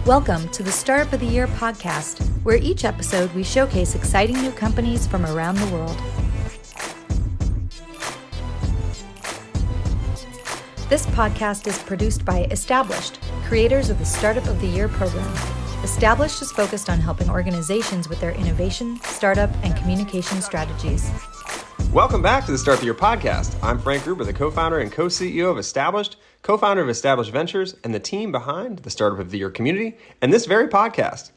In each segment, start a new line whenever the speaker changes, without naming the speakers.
Welcome to the Startup of the Year podcast, where each episode we showcase exciting new companies from around the world. This podcast is produced by Established, creators of the Startup of the Year program. Established is focused on helping organizations with their innovation, startup, and communication strategies.
Welcome back to the Startup of the Year podcast. I'm Frank Gruber, the co-founder and co-CEO of Established, co-founder of Established Ventures, and the team behind the Startup of the Year community and this very podcast.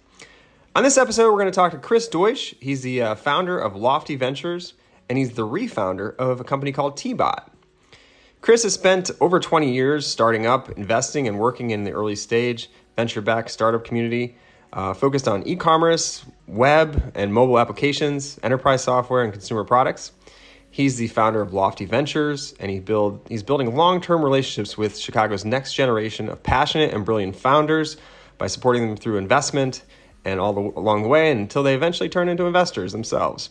On this episode, we're going to talk to Chris Deutsch. He's the founder of Lofty Ventures, and he's the refounder of a company called teaBOT. Chris has spent over 20 years starting up, investing, and working in the early stage venture-backed startup community, focused on e-commerce, web and mobile applications, enterprise software, and consumer products. He's the founder of Lofty Ventures, and he's building long-term relationships with Chicago's next generation of passionate and brilliant founders by supporting them through investment and along the way until they eventually turn into investors themselves.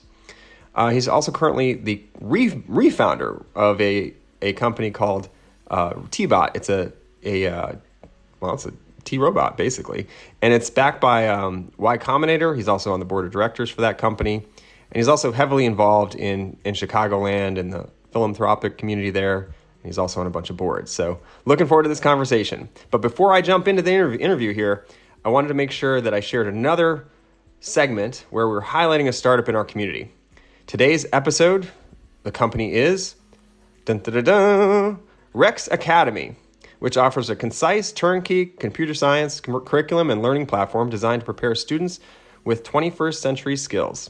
He's also currently the refounder of a company called teaBOT. It's a T-robot, basically. And it's backed by Y Combinator. He's also on the board of directors for that company. And he's also heavily involved in Chicagoland and the philanthropic community there. And he's also on a bunch of boards. So looking forward to this conversation. But before I jump into the interview here, I wanted to make sure that I shared another segment where we're highlighting a startup in our community. Today's episode, the company is Rex Academy, which offers a concise, turnkey computer science curriculum and learning platform designed to prepare students with 21st century skills.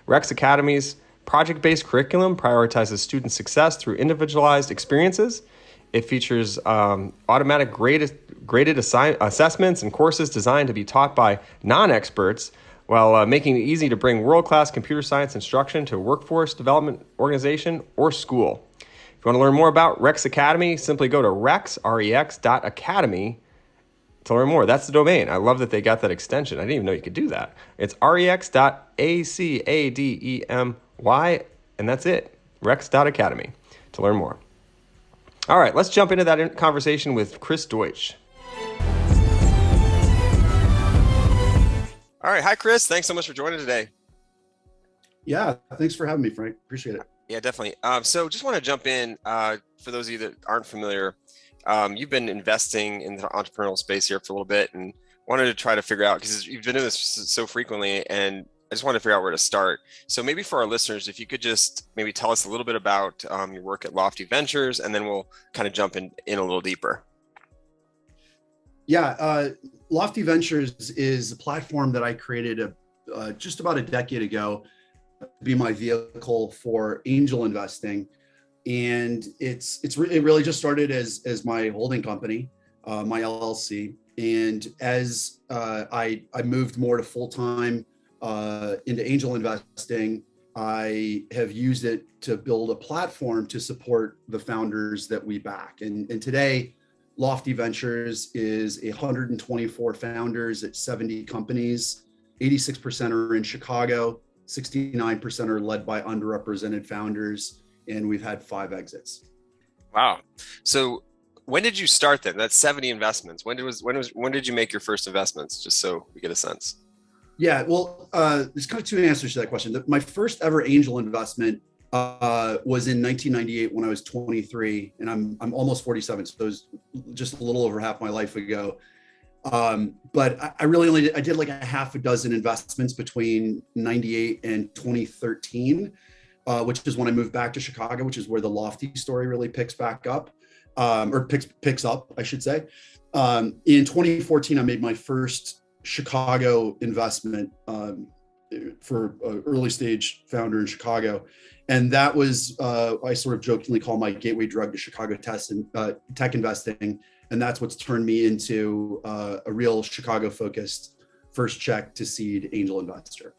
Rex Academy's project-based curriculum prioritizes student success through individualized experiences. It features automatic graded assessments and courses designed to be taught by non-experts while making it easy to bring world-class computer science instruction to a workforce development organization or school. If you want to learn more about Rex Academy, simply go to rex.academy to learn more. That's the domain. I love that they got that extension. I didn't even know you could do that. It's rex.academy, and that's it. Rex.academy to learn more. All right, let's jump into that conversation with Chris Deutsch. All right, hi, Chris. Thanks so much for joining today.
Yeah, thanks for having me, Frank. Appreciate it.
Yeah, definitely. So just want to jump in, for those of you that aren't familiar, you've been investing in the entrepreneurial space here for a little bit and wanted to try to figure out, because you've been doing this so frequently, and I just wanted to figure out where to start. So maybe for our listeners, if you could just maybe tell us a little bit about your work at Lofty Ventures, and then we'll kind of jump in a little deeper.
Yeah, Lofty Ventures is a platform that I created just about a decade ago to be my vehicle for angel investing. And it really just started as my holding company, my LLC. And as I moved more to full-time into angel investing, I have used it to build a platform to support the founders that we back. And today, Lofty Ventures is 124 founders at 70 companies. 86% are in Chicago, 69% are led by underrepresented founders, and we've had 5 exits. Wow.
So when did you start then? That's 70 investments. When did you make your first investments? Just so we get a sense.
Yeah, well, there's kind of 2 answers to that question. My first ever angel investment was in 1998 when I was 23, and I'm almost 47, so it was just a little over half my life ago. But I really I did like a half a dozen investments between 98 and 2013, which is when I moved back to Chicago, which is where the Lofty story really picks back up, or picks up, I should say. In 2014, I made my first Chicago investment for an early stage founder in Chicago. And that was, I sort of jokingly call my gateway drug to Chicago tech investing. And that's what's turned me into a real Chicago-focused first check to seed angel investor.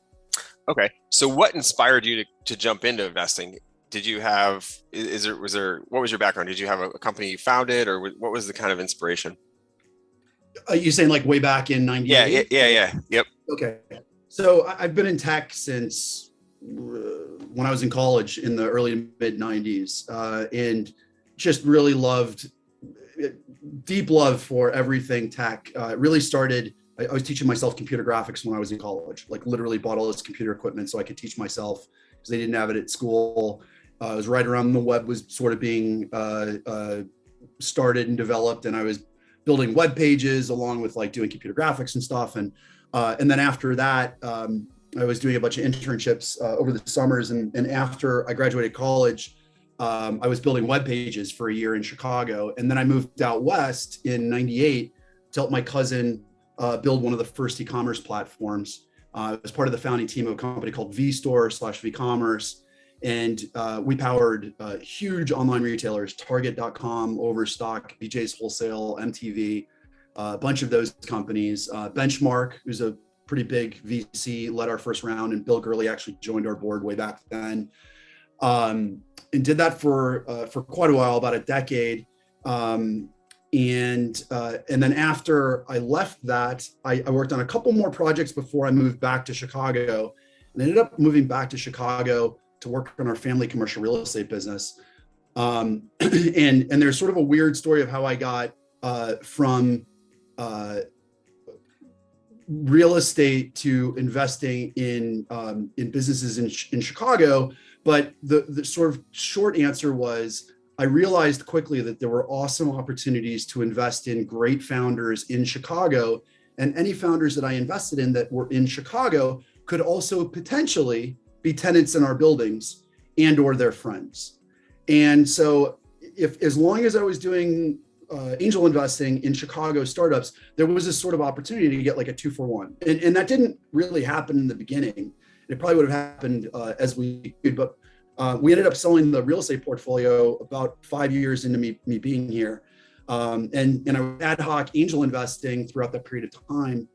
Okay. So what inspired you to jump into investing? Did you have, what was your background? Did you have a company you founded, or what was the kind of inspiration?
You saying like way back in 98?
Yeah. Yep.
Okay. So I've been in tech since when I was in college in the early mid 90s, and just really loved, deep love for everything tech. It really started I was teaching myself computer graphics when I was in college, like literally bought all this computer equipment so I could teach myself because they didn't have it at school. It was right around the web was sort of being started and developed, and I was building web pages along with like doing computer graphics and stuff. And then after that, I was doing a bunch of internships over the summers. And after I graduated college, I was building web pages for a year in Chicago. And then I moved out west in '98 to help my cousin build one of the first e-commerce platforms. I was part of the founding team of a company called vStore/vCommerce. And we powered huge online retailers, Target.com, Overstock, BJ's Wholesale, MTV, a bunch of those companies. Benchmark, who's a pretty big VC, led our first round, and Bill Gurley actually joined our board way back then. And did that for quite a while, about a decade. And then after I left that, I worked on a couple more projects before I moved back to Chicago, and ended up moving back to Chicago to work on our family commercial real estate business. And there's sort of a weird story of how I got from real estate to investing in businesses in Chicago. But the sort of short answer was, I realized quickly that there were awesome opportunities to invest in great founders in Chicago, and any founders that I invested in that were in Chicago could also potentially be tenants in our buildings and or their friends. And so as long as I was doing angel investing in Chicago startups, there was this sort of opportunity to get like a 2-for-1. And that didn't really happen in the beginning. It probably would have happened as we could, but we ended up selling the real estate portfolio about 5 years into me being here. And I was ad hoc angel investing throughout that period of time.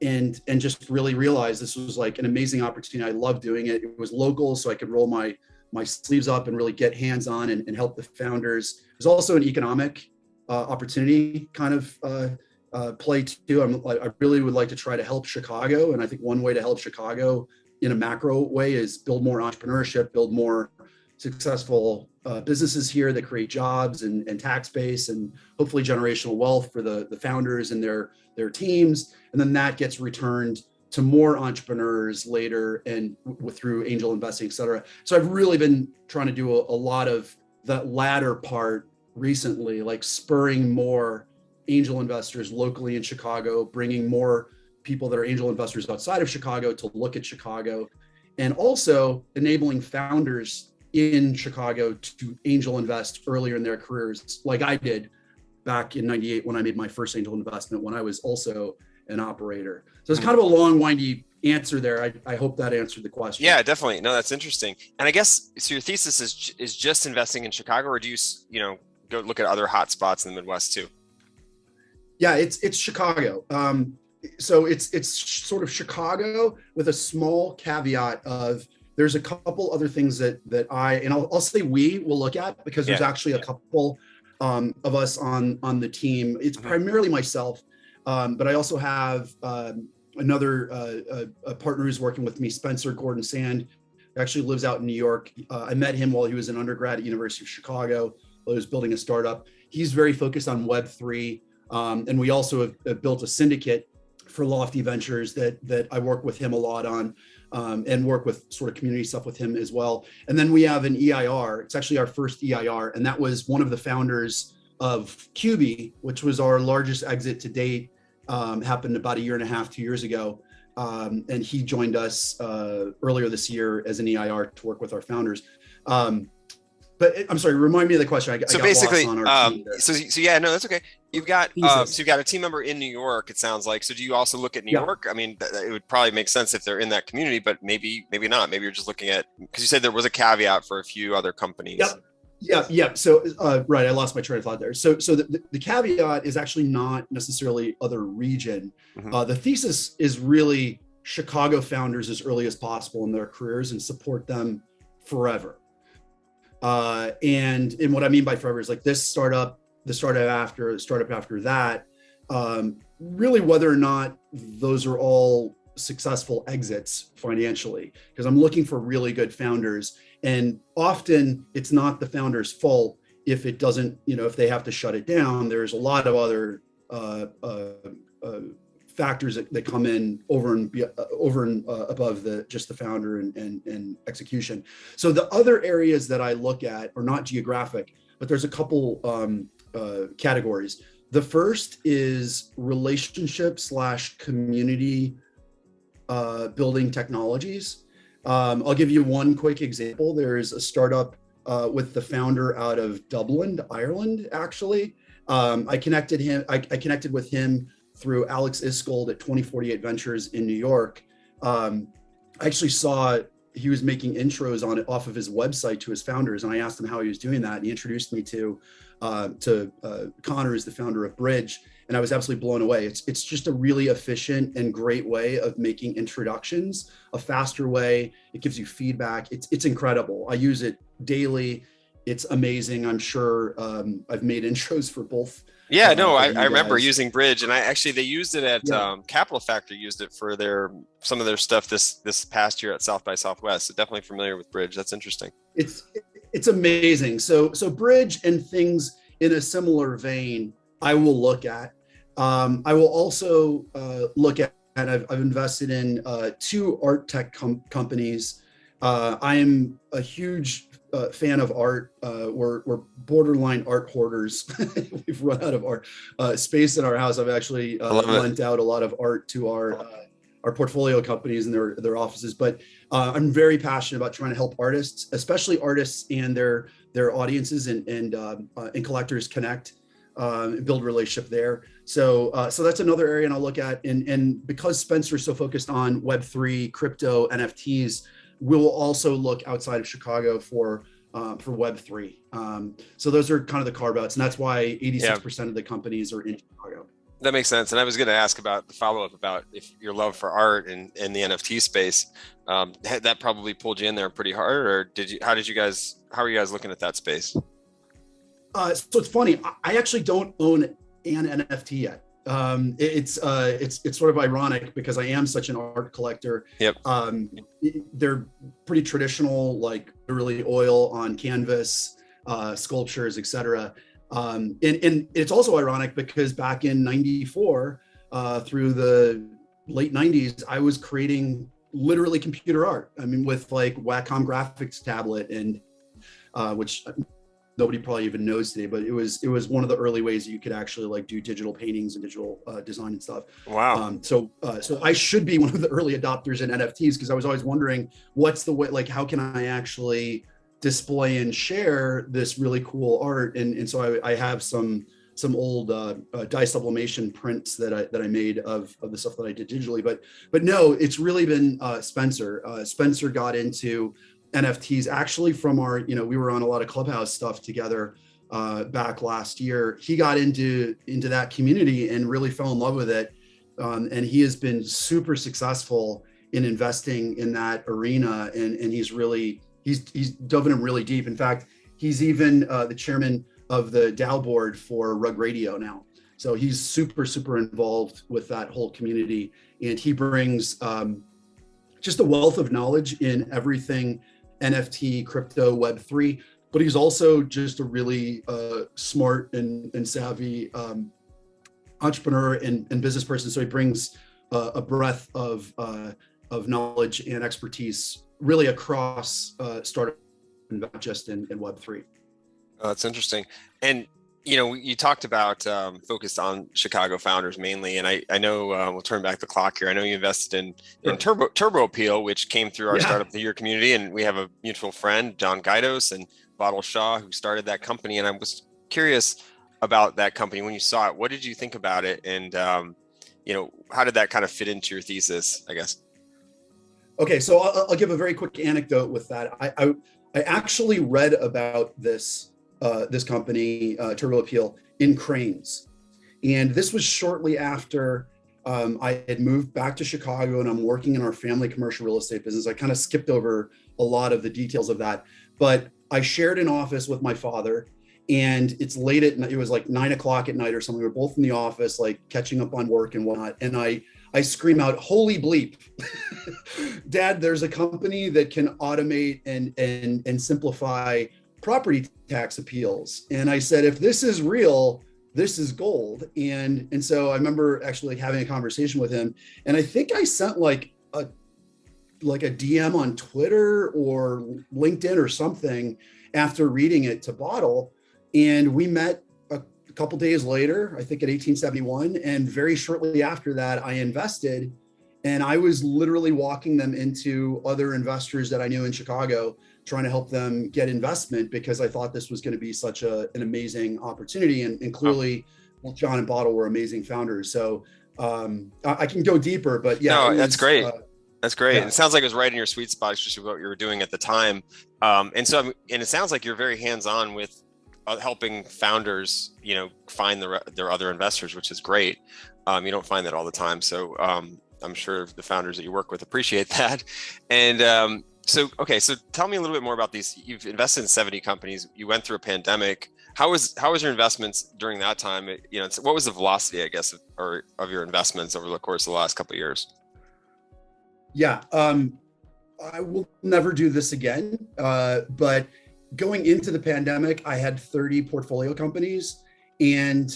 And just really realized this was like an amazing opportunity. I loved doing it. It was local, so I could roll my sleeves up and really get hands-on and help the founders. There's also an economic opportunity kind of play too. I really would like to try to help Chicago. And I think one way to help Chicago in a macro way is build more entrepreneurship, build more successful businesses here that create jobs and tax base and hopefully generational wealth for the founders and their teams. And then that gets returned to more entrepreneurs later and through angel investing, et cetera. So I've really been trying to do a lot of that latter part recently, like spurring more angel investors locally in Chicago, bringing more people that are angel investors outside of Chicago to look at Chicago, and also enabling founders in Chicago to angel invest earlier in their careers, like I did back in '98 when I made my first angel investment when I was also an operator. So it's kind of a long, windy answer there. I hope that answered the question.
Yeah, definitely. No, that's interesting. And I guess, so your thesis is just investing in Chicago, or do you go look at other hot spots in the Midwest too?
Yeah, it's Chicago. So it's sort of Chicago with a small caveat of there's a couple other things that I'll say we will look at, because there's actually a couple of us on the team. It's primarily myself, but I also have another a partner who's working with me, Spencer Gordon Sand, who actually lives out in New York. I met him while he was an undergrad at University of Chicago, while he was building a startup. He's very focused on Web3. And we also have built a syndicate for Lofty Ventures that I work with him a lot on, and work with sort of community stuff with him as well. And then we have an EIR. It's actually our first EIR. And that was one of the founders of QB, which was our largest exit to date, happened about 1.5 years, 2 years ago. And he joined us earlier this year as an EIR to work with our founders. But I'm sorry, remind me of the question. I got
basically,
lost on our team there.
so yeah, no, that's okay. You've got so you've got a team member in New York, it sounds like. So do you also look at New York? I mean, it would probably make sense if they're in that community, but maybe not. Maybe you're just looking at, because you said there was a caveat for a few other companies.
Yeah. So right, I lost my train of thought there. So the caveat is actually not necessarily other region. The thesis is really Chicago founders as early as possible in their careers and support them forever. And what I mean by forever is like this startup, the startup after that, really whether or not those are all successful exits financially, because I'm looking for really good founders. And often it's not the founder's fault if it doesn't, if they have to shut it down. There's a lot of other factors that come in over and above just the founder and execution. So the other areas that I look at are not geographic, but there's a couple categories. The first is relationship/community building technologies. I'll give you one quick example. There's a startup with the founder out of Dublin, Ireland, actually. I connected with him through Alex Iskold at 2048 Ventures in New York. I actually saw he was making intros on it off of his website to his founders, and I asked him how he was doing that. And he introduced me to Connor, who's the founder of Bridge, and I was absolutely blown away. It's just a really efficient and great way of making introductions, a faster way. It gives you feedback. It's incredible. I use it daily. It's amazing. I'm sure I've made intros for both.
Yeah, no, I remember using Bridge, and they used it at Capital Factory used it for some of their stuff this past year at South by Southwest. So definitely familiar with Bridge. That's interesting.
It's amazing. So Bridge and things in a similar vein, I will look at. I will also look at, and I've invested in 2 art tech companies. I am a huge fan of art. We're borderline art hoarders. We've run out of art space in our house. I've actually lent out a lot of art to our portfolio companies and their offices. But I'm very passionate about trying to help artists, especially artists and their audiences and collectors connect, build relationship there. So that's another area, and I'll look at. And because Spencer's so focused on Web3, crypto, NFTs, we'll also look outside of Chicago for Web3. So those are kind of the carve-outs, and that's why 86% of the companies are in Chicago.
That makes sense. And I was going to ask about the follow-up about if your love for art and the NFT space, that probably pulled you in there pretty hard, or how are you guys looking at that space?
So it's funny. I actually don't own an NFT yet. It's sort of ironic because I am such an art collector.
Yep.
They're pretty traditional, like literally oil on canvas, sculptures, etc. And it's also ironic because back in '94 through the late '90s, I was creating literally computer art. I mean, with like Wacom graphics tablet and which nobody probably even knows today, but it was one of the early ways that you could actually like do digital paintings and digital design and stuff.
Wow.
So I should be one of the early adopters in NFTs, because I was always wondering what's the way, like, how can I actually display and share this really cool art? And so I have some old dye sublimation prints that I made of the stuff that I did digitally, but no, it's really been Spencer. Spencer got into NFTs actually from our, we were on a lot of Clubhouse stuff together back last year. He got into that community and really fell in love with it. And he has been super successful in investing in that arena. And he's dove in really deep. In fact, he's even the chairman of the DAO board for Rug Radio now. So he's super, super involved with that whole community. And he brings just a wealth of knowledge in everything NFT, crypto, Web3, but he's also just a really smart and savvy entrepreneur and business person. So he brings a breadth of knowledge and expertise really across startup, not just in Web3.
That's interesting. And you talked about focused on Chicago founders mainly, and I know we'll turn back the clock here. I know you invested in Turbo Appeal, which came through our Startup of the Year community, and we have a mutual friend, John Gaidos and Bottle Shaw, who started that company. And I was curious about that company when you saw it. What did you think about it, and how did that kind of fit into your thesis, I guess?
Okay, so I'll give a very quick anecdote with that. I actually read about this company, Turbo Appeal, in Cranes. And this was shortly after I had moved back to Chicago, and I'm working in our family commercial real estate business. I kind of skipped over a lot of the details of that, but I shared an office with my father, and it's late at night. It was like 9:00 at night or something. We were both in the office, like catching up on work and whatnot. And I scream out, "Holy bleep, Dad, there's a company that can automate and simplify property tax appeals." And I said, if this is real, this is gold. And so I remember actually like having a conversation with him, and I think I sent like a DM on Twitter or LinkedIn or something after reading it to Bottle. And we met a couple days later, I think at 1871. And very shortly after that, I invested, and I was literally walking them into other investors that I knew in Chicago, trying to help them get investment, because I thought this was going to be such an amazing opportunity. And clearly, both John and Bottle were amazing founders. So I can go deeper, but yeah.
No, that's great. That's great.
Yeah.
It sounds like it was right in your sweet spot, especially what you were doing at the time. And it sounds like you're very hands-on with helping founders, find their other investors, which is great. You don't find that all the time. So I'm sure the founders that you work with appreciate that. And so tell me a little bit more about these. You've invested in 70 companies. You went through a pandemic. How was your investments during that time? What was the velocity, I guess, of your investments over the course of the last couple of years?
Yeah, I will never do this again. But going into the pandemic, I had 30 portfolio companies, and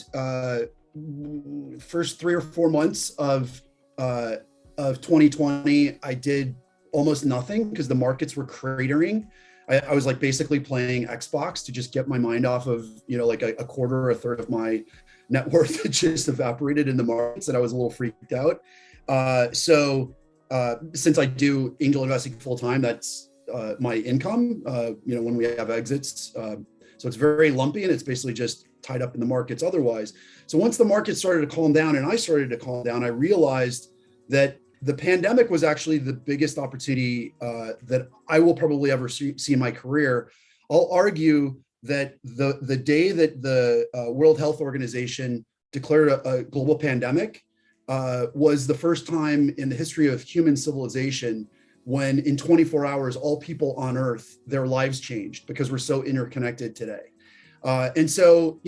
first 3 or 4 months of 2020, I did almost nothing because the markets were cratering. I was like basically playing Xbox to just get my mind off of, like a quarter or a third of my net worth had just evaporated in the markets, and I was a little freaked out. So since I do angel investing full time, that's my income, when we have exits. So it's very lumpy, and it's basically just tied up in the markets otherwise. So once the market started to calm down and I started to calm down, I realized that the pandemic was actually the biggest opportunity that I will probably ever see in my career. I'll argue that the day that the World Health Organization declared a global pandemic was the first time in the history of human civilization when in 24 hours, all people on Earth, their lives changed, because we're so interconnected today. And so,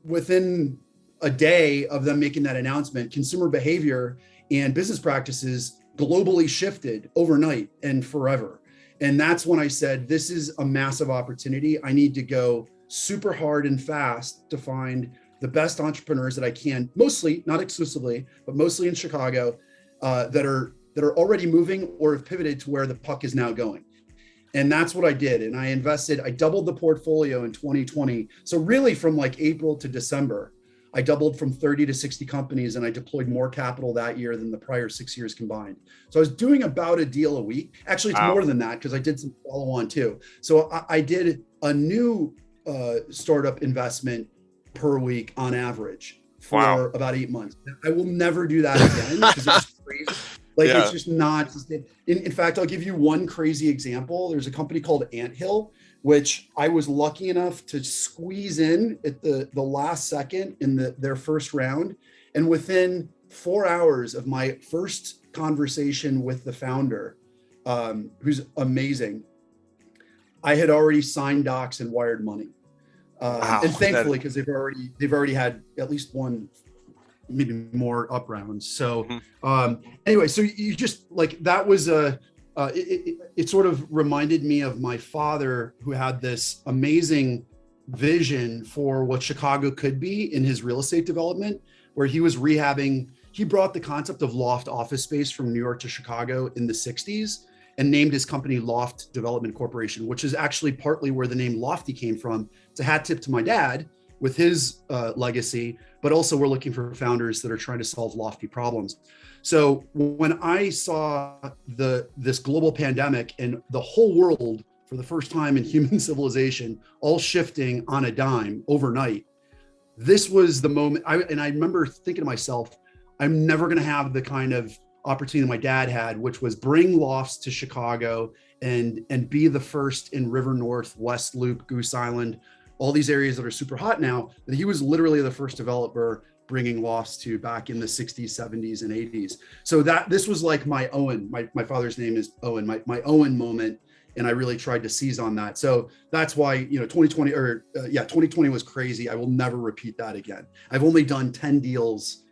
within a day of them making that announcement, consumer behavior and business practices globally shifted overnight and forever. And that's when I said, this is a massive opportunity. I need to go super hard and fast to find the best entrepreneurs that I can, mostly, not exclusively, but mostly in Chicago, that are already moving or have pivoted to where the puck is now going. And that's what I did. And I doubled the portfolio in 2020. So really from like April to December, I doubled from 30 to 60 companies, and I deployed more capital that year than the prior 6 years combined. So I was doing about a deal a week. Actually, it's more than that, because I did some follow-on too. So I did a new startup investment per week on average for about 8 months. I will never do that again, because it's crazy. It's just not. In fact, I'll give you one crazy example. There's a company called Anthill, which I was lucky enough to squeeze in at the last second in their first round. And within 4 hours of my first conversation with the founder, who's amazing, I had already signed docs and wired money. And thankfully, because they've already had at least one, maybe more up rounds. So anyway, so you just that was it sort of reminded me of my father, who had this amazing vision for what Chicago could be in his real estate development, where he was rehabbing. He brought the concept of loft office space from New York to Chicago in the 60s and named his company Loft Development Corporation, which is actually partly where the name Lofty came from. It's a hat tip to my dad with his legacy, but also we're looking for founders that are trying to solve lofty problems. So when I saw this global pandemic and the whole world for the first time in human civilization all shifting on a dime overnight, this was the moment. I remember thinking to myself, I'm never going to have the kind of opportunity that my dad had, which was bring lofts to Chicago and be the first in River North, West Loop, Goose Island, all these areas that are super hot now. That he was literally the first developer bringing lofts to back in the 60s, 70s, and 80s. So this was like my Owen. My father's name is Owen. My Owen moment, and I really tried to seize on that. So that's why 2020 was crazy. I will never repeat that again. I've only done 10 deals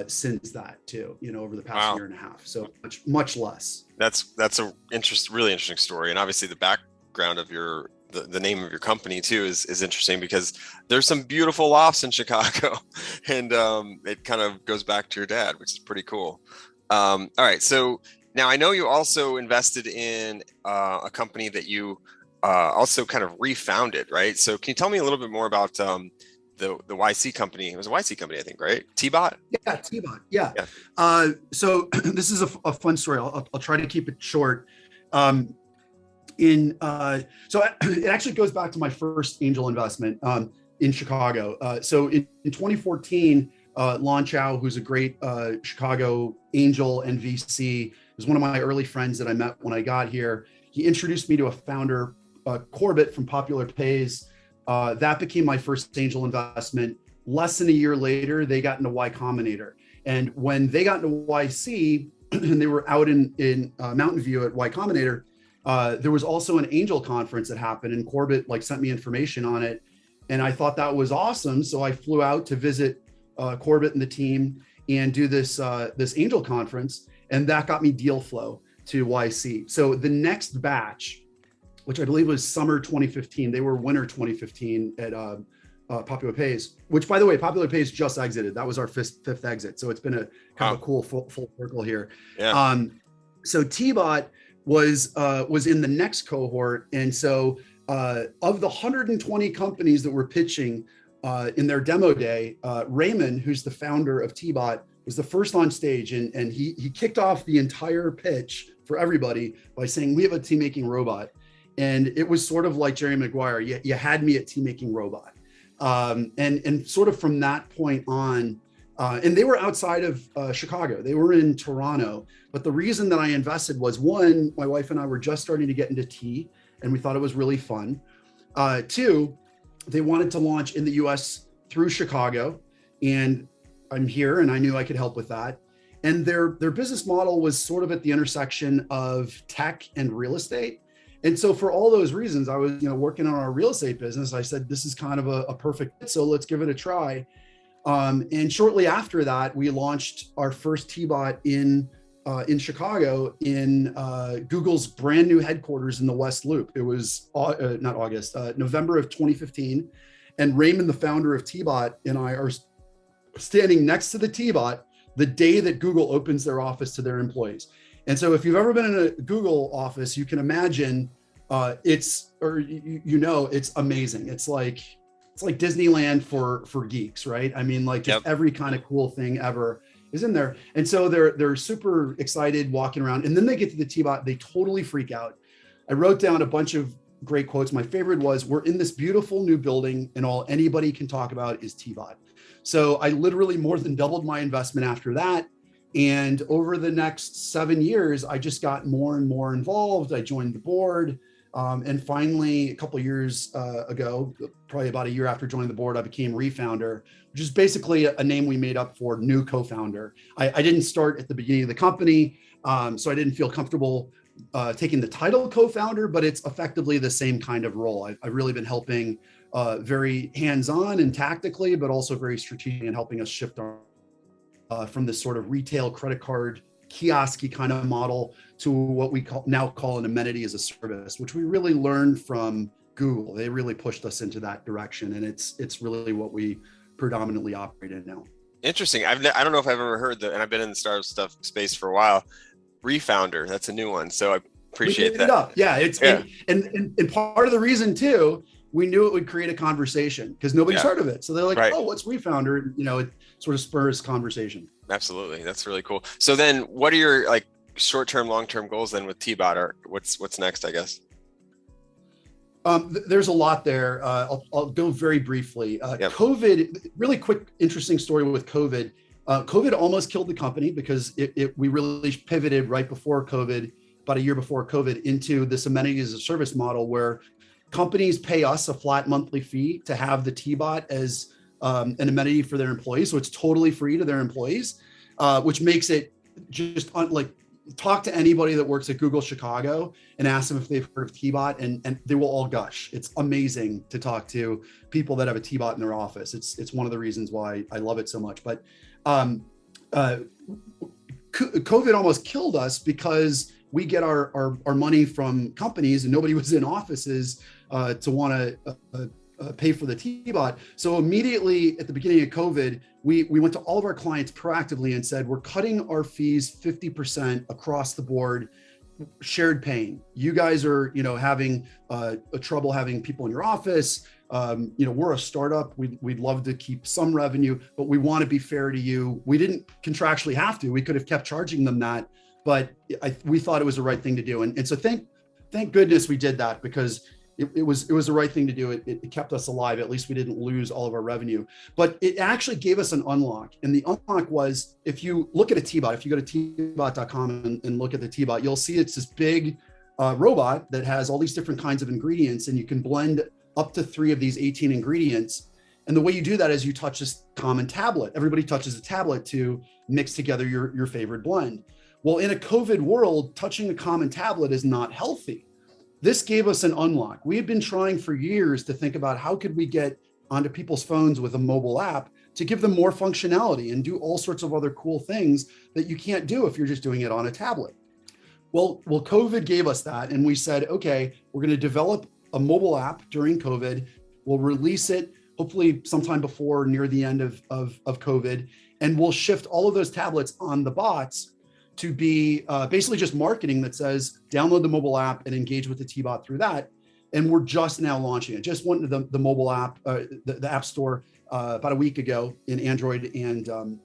since that too, over the past year and a half. So much less.
That's a really interesting story, and obviously the background of the name of your company too is interesting, because there's some beautiful lofts in Chicago, and it kind of goes back to your dad, which is pretty cool. All right, so now I know you also invested in a company that you also kind of refounded, right? So can you tell me a little bit more about the YC company? It was a YC company, I think, right? teaBOT?
Yeah, teaBOT. Yeah.
Yeah.
So this is a fun story. I'll try to keep it short. So it actually goes back to my first angel investment in Chicago. So in 2014, Lon Chow, who's a great Chicago angel and VC, was one of my early friends that I met when I got here. He introduced me to a founder, Corbett from Popular Pays. That became my first angel investment. Less than a year later, they got into Y Combinator. And when they got into YC, and they were out in Mountain View at Y Combinator, there was also an angel conference that happened, and Corbett sent me information on it. And I thought that was awesome. So I flew out to visit Corbett and the team and do this angel conference. And that got me deal flow to YC. So the next batch, which I believe was summer 2015, they were winter 2015 at Popular Pays, which, by the way, Popular Pays just exited. That was our fifth exit. So it's been a kind of a cool full circle here.
Yeah.
So teaBOT was in the next cohort. And so of the 120 companies that were pitching in their demo day, Raymond, who's the founder of teaBOT, was the first on stage, and he kicked off the entire pitch for everybody by saying, "We have a tea making robot." And it was sort of like Jerry Maguire. You had me at tea making robot. And sort of from that point on, and they were outside of Chicago. They were in Toronto. But the reason that I invested was, one, my wife and I were just starting to get into tea, and we thought it was really fun. Two, they wanted to launch in the US through Chicago, and I'm here, and I knew I could help with that. And their business model was sort of at the intersection of tech and real estate. And so for all those reasons, I was working on our real estate business. I said, this is kind of a perfect fit, so let's give it a try. And shortly after that, we launched our first teaBOT in Chicago in Google's brand new headquarters in the West Loop. It was November of 2015. And Raymond, the founder of teaBOT, and I are standing next to the teaBOT the day that Google opens their office to their employees. And so if you've ever been in a Google office, you can imagine it's amazing. It's like Disneyland for geeks, right? I mean, just every kind of cool thing ever is in there. And so they're super excited walking around. And then they get to the teaBOT, they totally freak out. I wrote down a bunch of great quotes. My favorite was, "We're in this beautiful new building, and all anybody can talk about is teaBOT." So I literally more than doubled my investment after that. And over the next 7 years, I just got more and more involved. I joined the board. And finally, a couple of years ago, probably about a year after joining the board, I became Refounder, which is basically a name we made up for new co-founder. I didn't start at the beginning of the company, so I didn't feel comfortable taking the title co-founder, but it's effectively the same kind of role. I've really been helping very hands-on and tactically, but also very strategic in helping us shift our from this sort of retail credit card kiosk-y kind of model to what we now call an Amenity-as-a-Service, which we really learned from Google. They really pushed us into that direction, and it's really what we predominantly operate in now.
Interesting. I don't know if I've ever heard that, and I've been in the startup stuff space for a while. Refounder, that's a new one, so I appreciate that.
And part of the reason too, we knew it would create a conversation because nobody's heard of it. So they're like, "Oh, what's Refounder?" It sort of spurs conversation.
Absolutely. That's really cool. So then what are your short-term, long-term goals then with teaBOT, or what's next, I guess?
There's a lot there. I'll go very briefly. COVID, really quick, interesting story with COVID. COVID almost killed the company because we really pivoted right before COVID, about a year before COVID, into this Amenity-as-a-Service model where companies pay us a flat monthly fee to have the teaBOT as an amenity for their employees. So it's totally free to their employees, which makes it just talk to anybody that works at Google Chicago and ask them if they've heard of teaBOT, and they will all gush. It's amazing to talk to people that have a teaBOT in their office. It's one of the reasons why I love it so much. But COVID almost killed us because we get our money from companies and nobody was in offices to want to pay for the teaBOT. So immediately at the beginning of COVID, we went to all of our clients proactively and said, we're cutting our fees 50% across the board, shared pain. You guys are, having a trouble having people in your office. We're a startup. We'd love to keep some revenue, but we want to be fair to you. We didn't contractually have to. We could have kept charging them that, but we thought it was the right thing to do. And so thank goodness we did that, because it was the right thing to do. It kept us alive. At least we didn't lose all of our revenue, but it actually gave us an unlock. And the unlock was, if you look at a teaBOT, if you go to teaBOT.com and look at the teaBOT, you'll see it's this big robot that has all these different kinds of ingredients, and you can blend up to 3 of these 18 ingredients. And the way you do that is you touch this common tablet. Everybody touches a tablet to mix together your favorite blend. Well, in a COVID world, touching a common tablet is not healthy. This gave us an unlock. We had been trying for years to think about how could we get onto people's phones with a mobile app to give them more functionality and do all sorts of other cool things that you can't do if you're just doing it on a tablet. Well, COVID gave us that. And we said, okay, we're going to develop a mobile app during COVID. We'll release it hopefully sometime before near the end of COVID. And we'll shift all of those tablets on the bots to be basically just marketing that says, download the mobile app and engage with the teaBOT through that. And we're just now launching it. Just went to the mobile app, the App Store about a week ago in Android and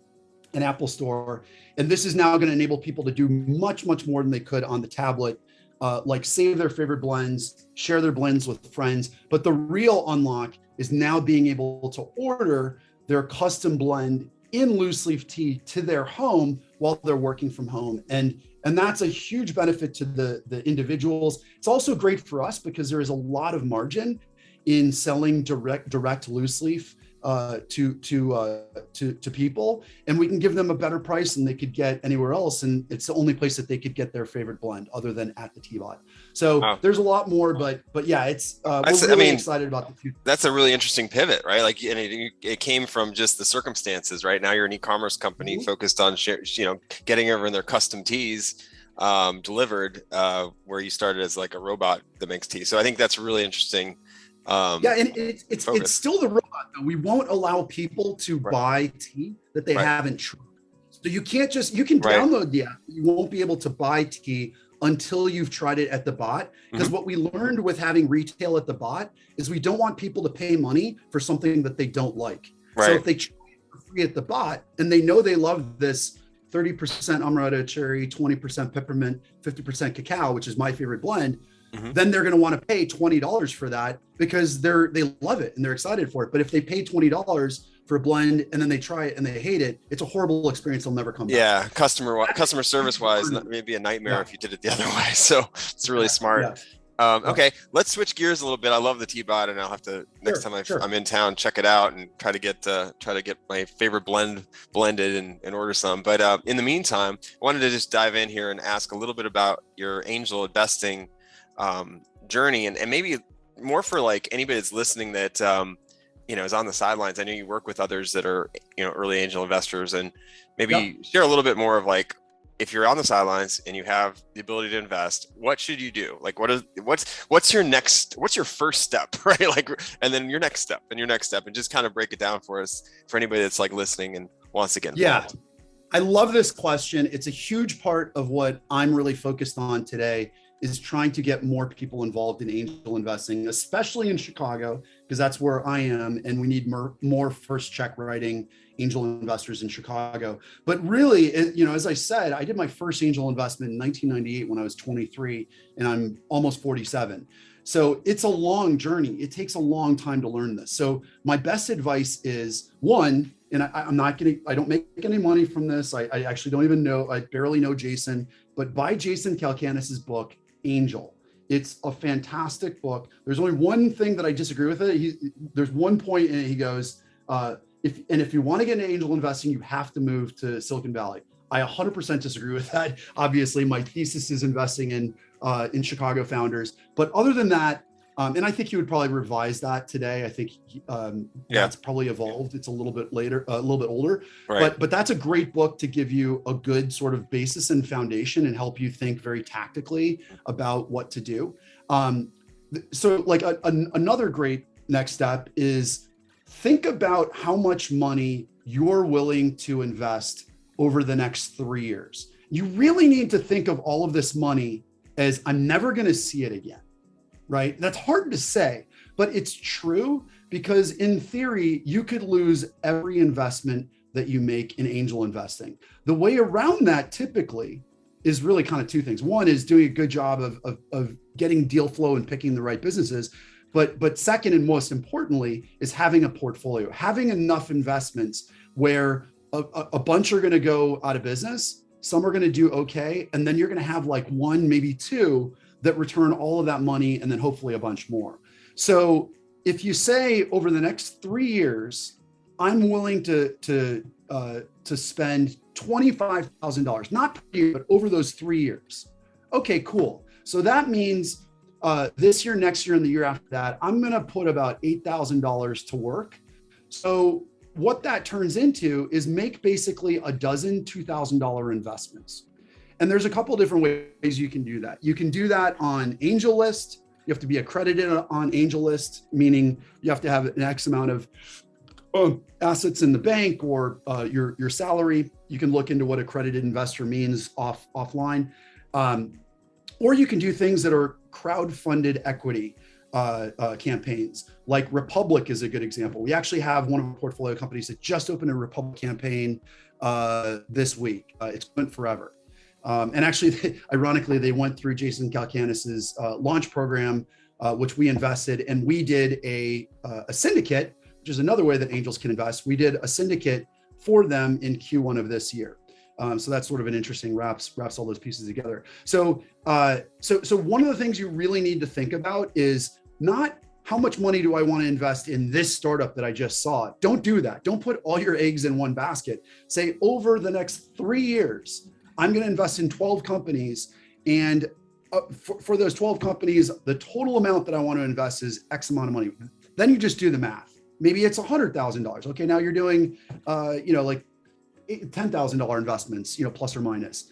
Apple Store. And this is now going to enable people to do much, much more than they could on the tablet, like save their favorite blends, share their blends with friends. But the real unlock is now being able to order their custom blend in loose leaf tea to their home while they're working from home. And that's a huge benefit to the individuals. It's also great for us because there is a lot of margin in selling direct loose leaf to people, and we can give them a better price than they could get anywhere else. And it's the only place that they could get their favorite blend other than at the teaBOT. So there's a lot more, but yeah, it's we're really excited about the future.
That's a really interesting pivot, right? Like, and it came from just the circumstances, right? Now you're an e-commerce company focused on getting everyone their custom teas delivered, where you started as like a robot that makes tea. So I think that's really interesting.
And it's still the robot though. We won't allow people to buy tea that they haven't tried. So you can download the app. You won't be able to buy tea until you've tried it at the bot. Because what we learned with having retail at the bot is we don't want people to pay money for something that they don't like. Right. So if they try it for free at the bot and they know they love this 30% amaretto cherry, 20% peppermint, 50% cacao, which is my favorite blend, then they're going to want to pay $20 for that because they love it and they're excited for it. But if they pay $20 for a blend and then they try it and they hate it, it's a horrible experience. They'll never come back. Yeah, customer service wise, maybe a nightmare if you did it the other way. So it's really smart. Yeah. Okay, let's switch gears a little bit. I love the teaBOT, and I'll have to next time I'm in town check it out and try to get my favorite blend blended and order some. But in the meantime, I wanted to just dive in here and ask a little bit about your angel investing journey, and maybe more for like anybody that's listening that is on the sidelines. I know you work with others that are early angel investors, and maybe share a little bit more of like, if you're on the sidelines and you have the ability to invest, what should you do? Like, what's your first step, right? Like, and then your next step, and just kind of break it down for us, for anybody that's like listening and wants to get involved. I love this question. It's a huge part of what I'm really focused on today, is trying to get more people involved in angel investing, especially in Chicago, because that's where I am. And we need more first check writing angel investors in Chicago. But really, as I said, I did my first angel investment in 1998 when I was 23, and I'm almost 47. So it's a long journey. It takes a long time to learn this. So my best advice is, one, and I don't make any money from this. I actually don't even know, I barely know Jason, but buy Jason Calacanis's book, Angel. It's a fantastic book. There's only one thing that I disagree with it. There's one point in it, he goes, if you want to get into angel investing, you have to move to Silicon Valley. I 100% disagree with that. Obviously, my thesis is investing in Chicago founders. But other than that, and I think he would probably revise that today. I think that's probably evolved. It's a little bit later, a little bit older, but that's a great book to give you a good sort of basis and foundation and help you think very tactically about what to do. So like another great next step is think about how much money you're willing to invest over the next 3 years. You really need to think of all of this money as I'm never going to see it again, right? That's hard to say, but it's true because in theory, you could lose every investment that you make in angel investing. The way around that typically is really kind of two things. One is doing a good job of getting deal flow and picking the right businesses. But second and most importantly is having a portfolio, having enough investments where a bunch are going to go out of business, some are going to do okay, and then you're going to have like one, maybe two that return all of that money, and then hopefully a bunch more. So if you say over the next 3 years, I'm willing to spend $25,000, not per year, but over those 3 years. Okay, cool. So that means this year, next year, and the year after that, I'm going to put about $8,000 to work. So what that turns into is make basically a dozen $2,000 investments. And there's a couple different ways you can do that. You can do that on AngelList. You have to be accredited on AngelList, meaning you have to have an X amount of assets in the bank or your salary. You can look into what accredited investor means offline. Or you can do things that are crowd-funded equity campaigns. Like Republic is a good example. We actually have one of our portfolio companies that just opened a Republic campaign this week. It's went forever. And actually, ironically, they went through Jason Calacanis's launch program, which we invested, and we did a syndicate, which is another way that angels can invest. We did a syndicate for them in Q1 of this year. So that's sort of an interesting wraps all those pieces together. So one of the things you really need to think about is not how much money do I want to invest in this startup that I just saw. Don't do that. Don't put all your eggs in one basket. Say over the next 3 years, I'm going to invest in 12 companies, and for those 12 companies, the total amount that I want to invest is X amount of money. Then you just do the math. Maybe it's $100,000. Okay, now you're doing, like $10,000 investments, plus or minus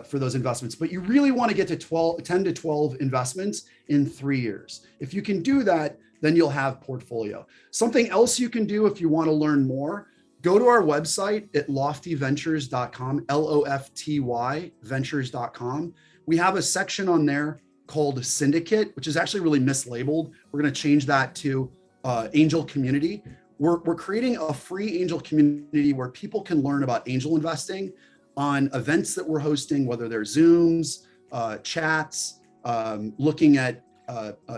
for those investments. But you really want to get to 10 to 12 investments in 3 years. If you can do that, then you'll have portfolio. Something else you can do if you want to learn more, go to our website at loftyventures.com, LOFTY ventures.com. We have a section on there called Syndicate, which is actually really mislabeled. We're going to change that to Angel Community. We're creating a free angel community where people can learn about angel investing on events that we're hosting, whether they're Zooms, chats, looking at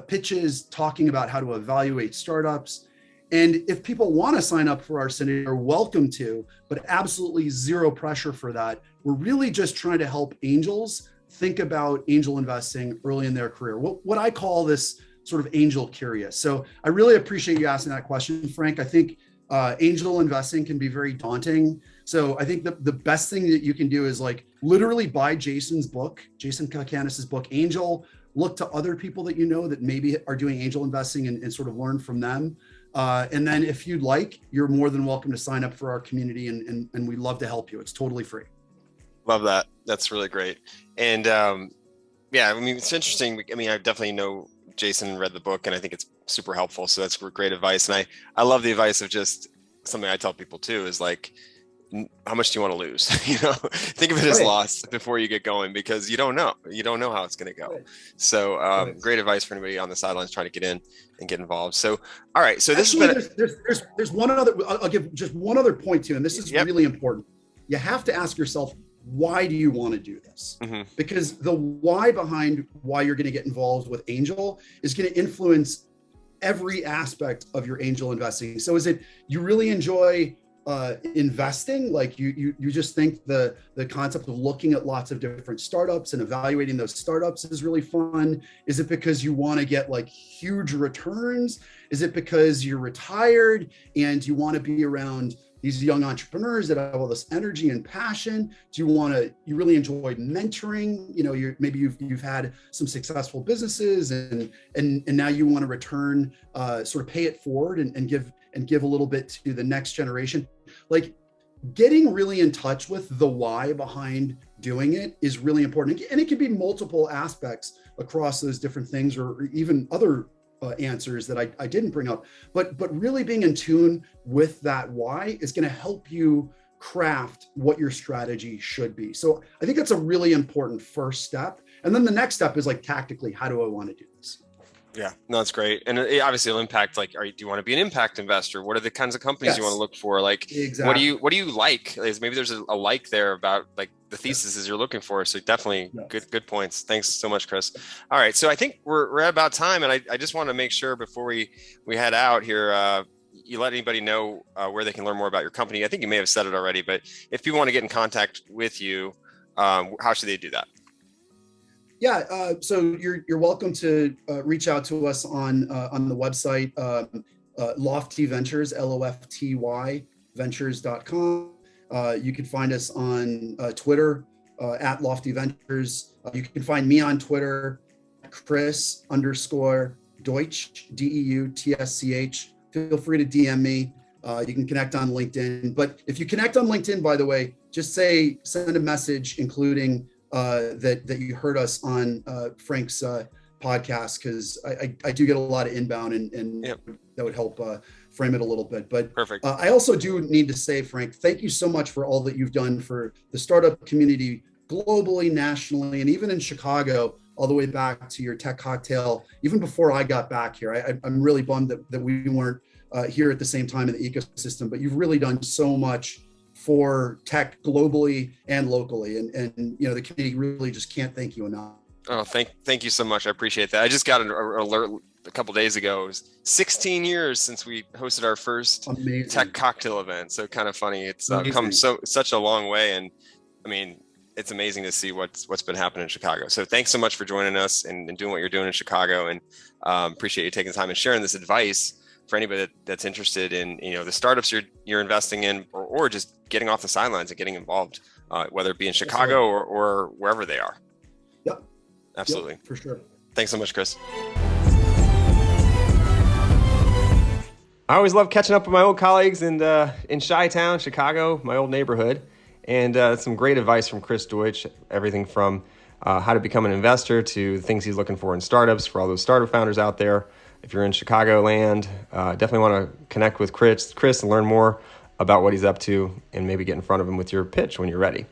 pitches, talking about how to evaluate startups. And if people want to sign up for our syndicate, they're welcome to, but absolutely zero pressure for that. We're really just trying to help angels think about angel investing early in their career. What I call this sort of angel curious. So I really appreciate you asking that question, Frank. I think angel investing can be very daunting. So I think the best thing that you can do is like literally buy Jason's book, Jason Calacanis's book, Angel. Look to other people that you know that maybe are doing angel investing and sort of learn from them. And then if you'd like, you're more than welcome to sign up for our community and we'd love to help you. It's totally free. Love that. That's really great. And it's interesting. I definitely know Jason read the book and I think it's super helpful. So that's great advice. And I love the advice of just something I tell people too is like, how much do you want to lose? Think of it as loss before you get going because you don't know how it's going to go. So great advice for anybody on the sidelines trying to get in and get involved. So, all right. So this there's one other, I'll give just one other point too. And this is really important. You have to ask yourself, why do you want to do this? Mm-hmm. Because the why behind why you're going to get involved with angel is going to influence every aspect of your angel investing. So is it, you really enjoy investing, like you just think the concept of looking at lots of different startups and evaluating those startups is really fun? Is it because you want to get like huge returns? Is it because you're retired and you want to be around these young entrepreneurs that have all this energy and passion? Do you really enjoy mentoring? Maybe you've had some successful businesses and now you want to return, sort of pay it forward and give a little bit to the next generation. Like getting really in touch with the why behind doing it is really important. And it can be multiple aspects across those different things, or even other answers that I didn't bring up. But really being in tune with that why is going to help you craft what your strategy should be. So I think that's a really important first step. And then the next step is like, tactically, how do I want to do this?
Yeah, no, that's great. And it obviously it'll impact, like, do you want to be an impact investor? What are the kinds of companies you want to look for? Like,
exactly.
What do you like? Maybe there's a like there about like the theses you're looking for. So definitely good points. Thanks so much, Chris. All right. So I think we're at about time. And I just want to make sure before we head out here, you let anybody know where they can learn more about your company. I think you may have said it already, but if people want to get in contact with you, how should they do that?
Yeah, so you're welcome to reach out to us on the website, Lofty Ventures, LOFTY Ventures.com. You can find us on Twitter at Lofty Ventures. You can find me on Twitter, Chris_Deutsch, DEUTSCH. Feel free to DM me. You can connect on LinkedIn. But if you connect on LinkedIn, by the way, just send a message including that you heard us on Frank's podcast, because I do get a lot of inbound, and that would help frame it a little bit. But
perfect.
I also do need to say, Frank, thank you so much for all that you've done for the startup community globally, nationally, and even in Chicago, all the way back to your tech cocktail, even before I got back here. I'm really bummed that we weren't here at the same time in the ecosystem, but you've really done so much for tech globally and locally, and the community really just can't thank you enough.
Oh, thank you so much. I appreciate that. I just got an alert a couple days ago. It was 16 years since we hosted our first tech cocktail event. So kind of funny. It's come such a long way, and I mean, it's amazing to see what's been happening in Chicago. So thanks so much for joining us and doing what you're doing in Chicago, and appreciate you taking the time and sharing this advice for anybody that's interested in the startups you're investing in, or just getting off the sidelines and getting involved, whether it be in Chicago or wherever they are.
Yep,
absolutely,
for sure.
Thanks so much, Chris. I always love catching up with my old colleagues in Chi-Town, Chicago, my old neighborhood, and some great advice from Chris Deutsch. Everything from how to become an investor to the things he's looking for in startups for all those startup founders out there. If you're in Chicagoland, definitely want to connect with Chris and learn more about what he's up to, and maybe get in front of him with your pitch when you're ready.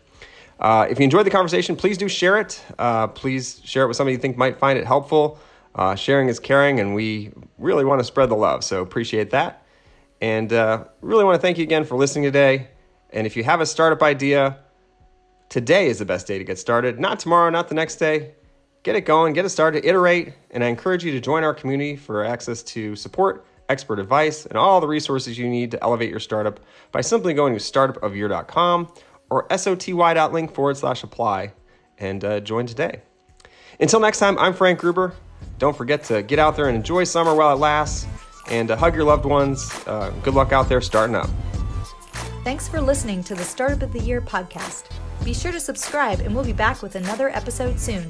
If you enjoyed the conversation, please do share it. Please share it with somebody you think might find it helpful. Sharing is caring, and we really want to spread the love, so appreciate that. And really want to thank you again for listening today. And if you have a startup idea, today is the best day to get started. Not tomorrow, not the next day. Get it going, get it started, iterate, and I encourage you to join our community for access to support, expert advice, and all the resources you need to elevate your startup by simply going to startupofyear.com or soty.link/apply and join today. Until next time, I'm Frank Gruber. Don't forget to get out there and enjoy summer while it lasts, and hug your loved ones. Good luck out there starting up.
Thanks for listening to the Startup of the Year podcast. Be sure to subscribe, and we'll be back with another episode soon.